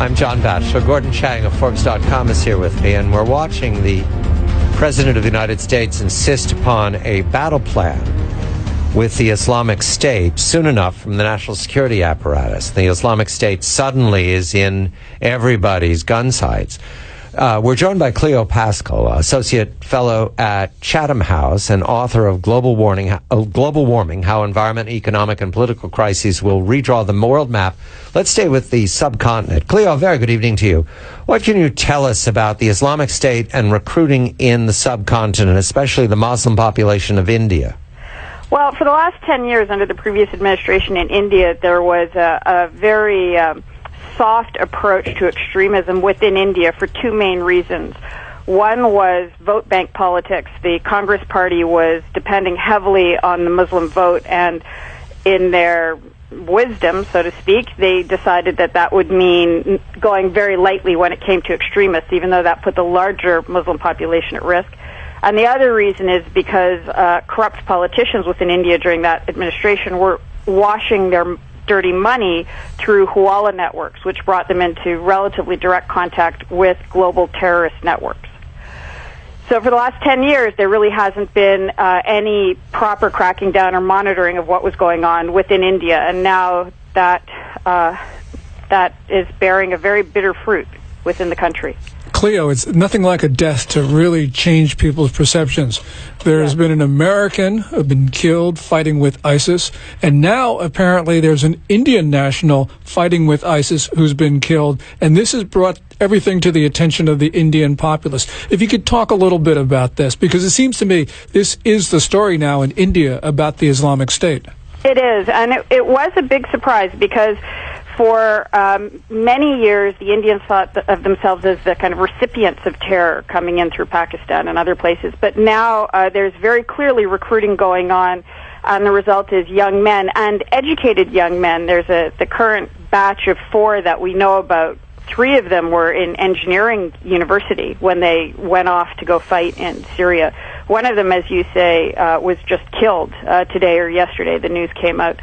I'm John Batchelor. Gordon Chang of Forbes.com is here with me, and we're watching the President of the United States insist upon a battle plan with the Islamic State soon enough from the national security apparatus. The Islamic State suddenly is in everybody's gun sights. We're joined by Cleo Pascal, Associate Fellow at Chatham House and author of Global Warming, How Environment, Economic, and Political Crises Will Redraw the World Map. Let's stay with the subcontinent. Cleo, very good evening to you. What can you tell us about the Islamic State and recruiting in the subcontinent, especially the Muslim population of India? Well, for the last 10 years under the previous administration in India, there was a very soft approach to extremism within India for two main reasons. One was vote bank politics. The Congress Party was depending heavily on the Muslim vote, and in their wisdom, so to speak, they decided that that would mean going very lightly when it came to extremists, even though that put the larger Muslim population at risk. And the other reason is because corrupt politicians within India during that administration were washing their dirty money through Hawala networks, which brought them into relatively direct contact with global terrorist networks. So for the last 10 years, there really hasn't been any proper cracking down or monitoring of what was going on within India, and now that is bearing a very bitter fruit within the country. Cleo, it's nothing like a death to really change people's perceptions. There has been an American who been killed fighting with ISIS, and now apparently there's an Indian national fighting with ISIS who's been killed, and this has brought everything to the attention of the Indian populace. If you could talk a little bit about this, because it seems to me this is the story now in India about the Islamic State. It is, and it was a big surprise because for many years, the Indians thought of themselves as the kind of recipients of terror coming in through Pakistan and other places. But now there's very clearly recruiting going on, and the result is young men and educated young men. There's the current batch of 4 that we know about. 3 of them were in engineering university when they went off to go fight in Syria. One of them, as you say, was just killed today or yesterday. The news came out.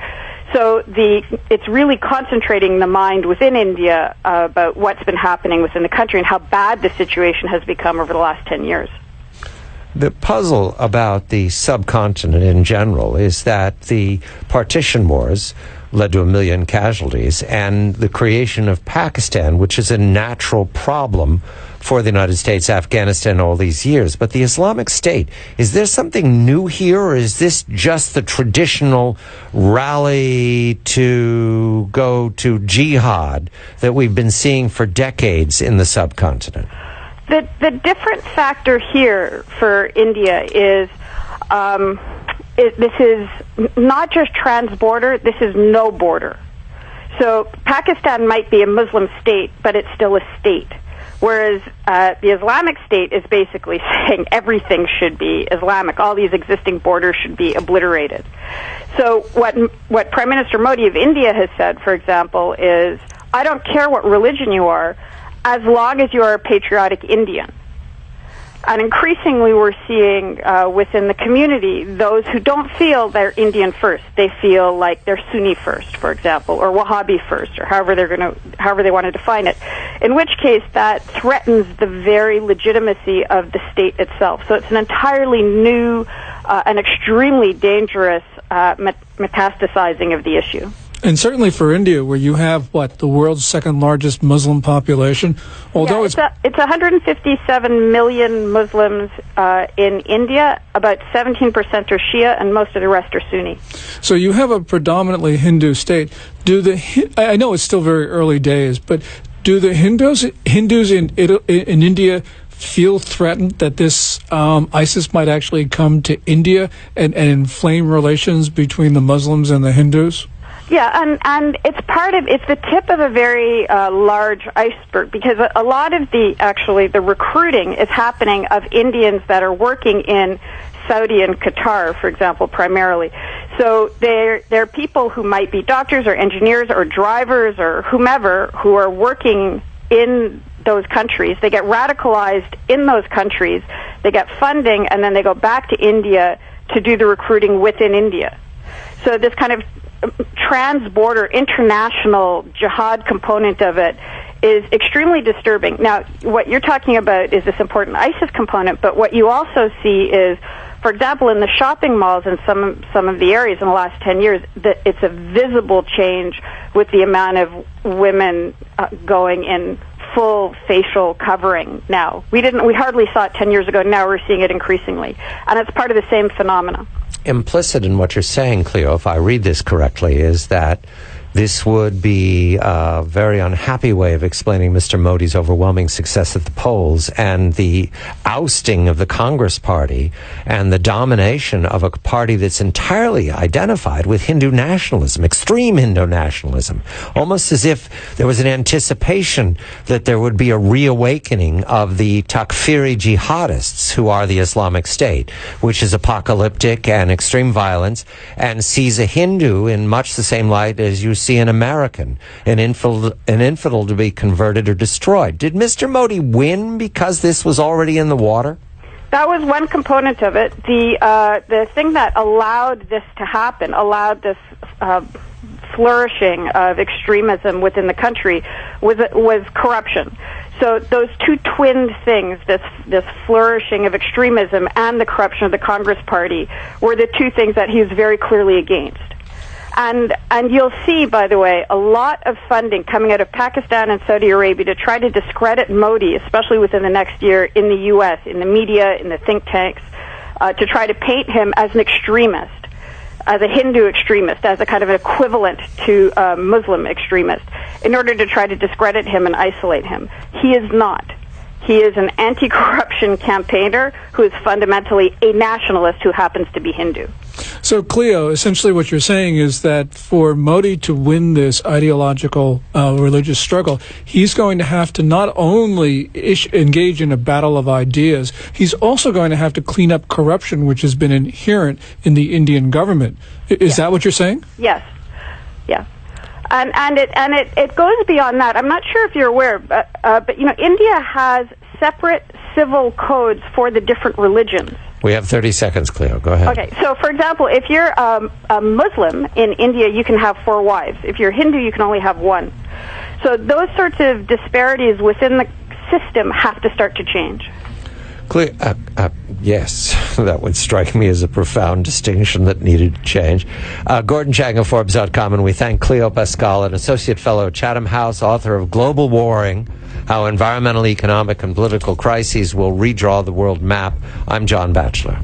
So it's really concentrating the mind within India about what's been happening within the country and how bad the situation has become over the last 10 years. The puzzle about the subcontinent in general is that the partition wars led to 1 million casualties, and the creation of Pakistan, which is a natural problem for the United States, Afghanistan, all these years. But the Islamic State, is there something new here, or is this just the traditional rally to go to jihad that we've been seeing for decades in the subcontinent? The different factor here for India is this is not just trans-border, this is no border. So Pakistan might be a Muslim state, but it's still a state. Whereas the Islamic State is basically saying everything should be Islamic. All these existing borders should be obliterated. So what Prime Minister Modi of India has said, for example, is, I don't care what religion you are, as long as you are a patriotic Indian. And increasingly we're seeing within the community those who don't feel they're Indian first. They feel like they're Sunni first, for example, or Wahhabi first, or however they want to define it. In which case that threatens the very legitimacy of the state itself. So it's an entirely new and extremely dangerous metastasizing of the issue. And certainly for India, where you have, the world's second largest Muslim population, although it's 157 million Muslims in India, about 17% are Shia, and most of the rest are Sunni. So you have a predominantly Hindu state. I know it's still very early days, but do the Hindus in India feel threatened that this ISIS might actually come to India and inflame relations between the Muslims and the Hindus? Yeah, and it's the tip of a very large iceberg, because a lot of the recruiting is happening of Indians that are working in Saudi and Qatar, for example, primarily. So they're people who might be doctors or engineers or drivers or whomever who are working in those countries. They get radicalized in those countries, they get funding, and then they go back to India to do the recruiting within India. So this kind of trans-border international jihad component of it is extremely disturbing. Now, what you're talking about is this important ISIS component, but what you also see is, for example, in the shopping malls in some of the areas in the last 10 years, that it's a visible change with the amount of women going in full facial covering now. We hardly saw it 10 years ago. Now we're seeing it increasingly. And it's part of the same phenomena. Implicit in what you're saying, Cleo, if I read this correctly, is that this would be a very unhappy way of explaining Mr. Modi's overwhelming success at the polls and the ousting of the Congress Party and the domination of a party that's entirely identified with Hindu nationalism, extreme Hindu nationalism, almost as if there was an anticipation that there would be a reawakening of the Takfiri jihadists who are the Islamic State, which is apocalyptic and extreme violence and sees a Hindu in much the same light as you see an American, an infidel to be converted or destroyed. Did Mr. Modi win because this was already in the water? That was one component of it. The thing that allowed this to happen, allowed this flourishing of extremism within the country, was corruption. So those two twinned things, this flourishing of extremism and the corruption of the Congress Party, were the two things that he was very clearly against. And you'll see, by the way, a lot of funding coming out of Pakistan and Saudi Arabia to try to discredit Modi, especially within the next year, in the U.S., in the media, in the think tanks, to try to paint him as an extremist, as a Hindu extremist, as a kind of an equivalent to a Muslim extremist, in order to try to discredit him and isolate him. He is not. He is an anti-corruption campaigner who is fundamentally a nationalist who happens to be Hindu. So, Cleo, essentially what you're saying is that for Modi to win this ideological religious struggle, he's going to have to not only engage in a battle of ideas, he's also going to have to clean up corruption, which has been inherent in the Indian government. Is that what you're saying? Yes. Yeah. And it goes beyond that. I'm not sure if you're aware, but India has separate civil codes for the different religions. We have 30 seconds, Cleo. Go ahead. Okay, so for example, if you're a Muslim in India, you can have 4 wives. If you're Hindu, you can only have 1. So those sorts of disparities within the system have to start to change. Cleo, yes, that would strike me as a profound distinction that needed to change. Gordon Chang of Forbes.com, and we thank Cleo Pascal, an associate fellow at Chatham House, author of Global Warring, How Environmental, Economic, and Political Crises Will Redraw the World Map. I'm John Batchelor.